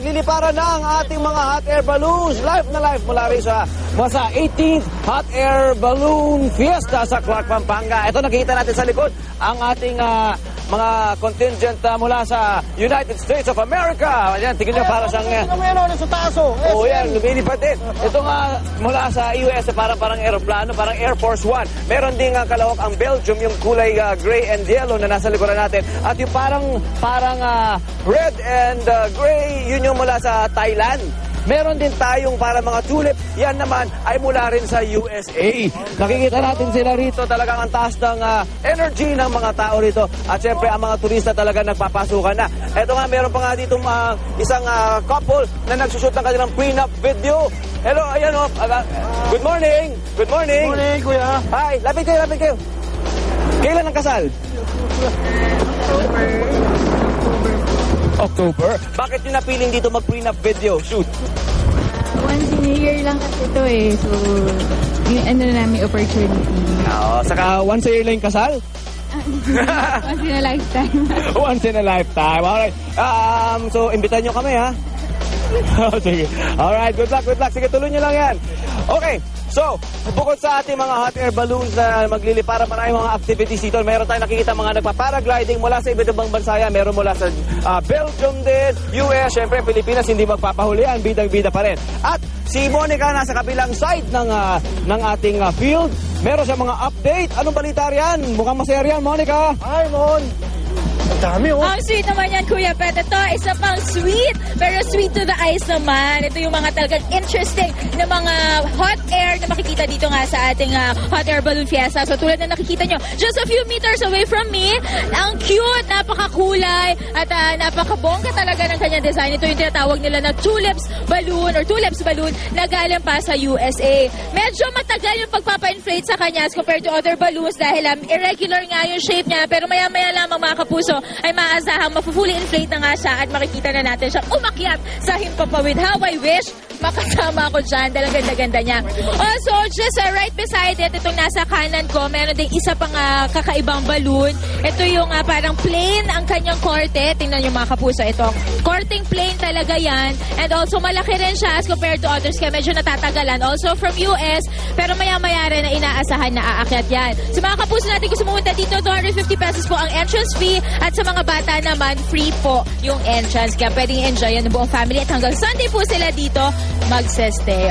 nagliliparan na ang ating mga hot air balloons. Live na live mula rin sa 18th Hot Air Balloon Fiesta sa Clark, Pampanga. Ito, nakikita natin sa likod ang ating mga contingent mula sa United States of America. Ayan, tingin nyo para siyang... sa taas, oh. yan, lumilipad din. Ito nga, mula sa US, parang aeroplano, parang Air Force One. Meron din kalawak ang Belgium, yung kulay gray and yellow na nasa likuran natin. At yung parang red and gray, yun yung mula sa Thailand. Meron din tayong para mga tulip. Yan naman ay mula rin sa USA. Nakikita natin sila rito. Talagang ang taas ng energy ng mga tao rito. At syempre, ang mga turista talaga nagpapasukan na. Ito nga, meron pa nga dito isang couple na nagsushoot ng kanilang prenup video. Hello, ayan o. Good morning. Good morning. Good morning, kuya. Hi, lapit kayo. Kailan ang kasal? October. Bakit nyo napiling dito mag-prenup video shoot? Once in a year lang kasi ito eh. So, yung ano namin opportunity. Saka once a year lang kasal? Once in a lifetime. Once in a lifetime. Alright. So, imbitahan nyo kami, ha? Sige. Alright, good luck. Sige, tuloy nyo lang yan. Okay. So, bukod sa ating mga hot air balloons na magliliparan, maraming mga activities dito. Meron tayong nakikita mga nagpa-paragliding mula sa iba't ibang bansa yan. Meron mula sa Belgium din, US, syempre Pilipinas, hindi magpapahulian, bidang-bida pa rin. At si Monica nasa kabilang side ng ating field. Meron siya mga update. Anong balita riyan? Mukhang masaya riyan, Monica. Hi, Mon. Ang dami, oh. Ang sweet naman yan, Kuya Pet. Ito, isa pang sweet, pero sweet to the eyes naman. Ito yung mga talagang interesting na mga hot air na makikita dito nga sa ating hot air balloon fiesta. So tulad na nakikita nyo, just a few meters away from me, ang cute, napakakulay, at napakabongga talaga ng kanyang design. Ito yung tinatawag nila na tulips balloon na galing pa sa USA. Medyo matagal yung pagpapa-inflate sa kanya as compared to other balloons dahil irregular nga yung shape niya, pero maya-maya lamang mga kapuso ay maasahang mafu-fully inflate na nga siya at makikita na natin siya umakyat sa himpapawid. How I wish makasama ako dyan dahil ang ganda-ganda niya. Also, just right beside it, itong nasa kanan ko, meron ding isa pang kakaibang balloon. Ito yung parang plain ang kanyang korte. Tingnan yung mga kapuso. Ito, korting plain talaga yan. And also, malaki rin siya as compared to others kaya medyo natatagalan. Also from US, pero maya-maya rin na inaasahan na aakyat yan. Sa mga kapuso natin gusto pumunta dito, 250 pesos po ang entrance fee at sa mga bata naman, free po yung entrance. Kaya pwedeng enjoy yan ng buong family at hanggang Sunday po sila dito magsestay.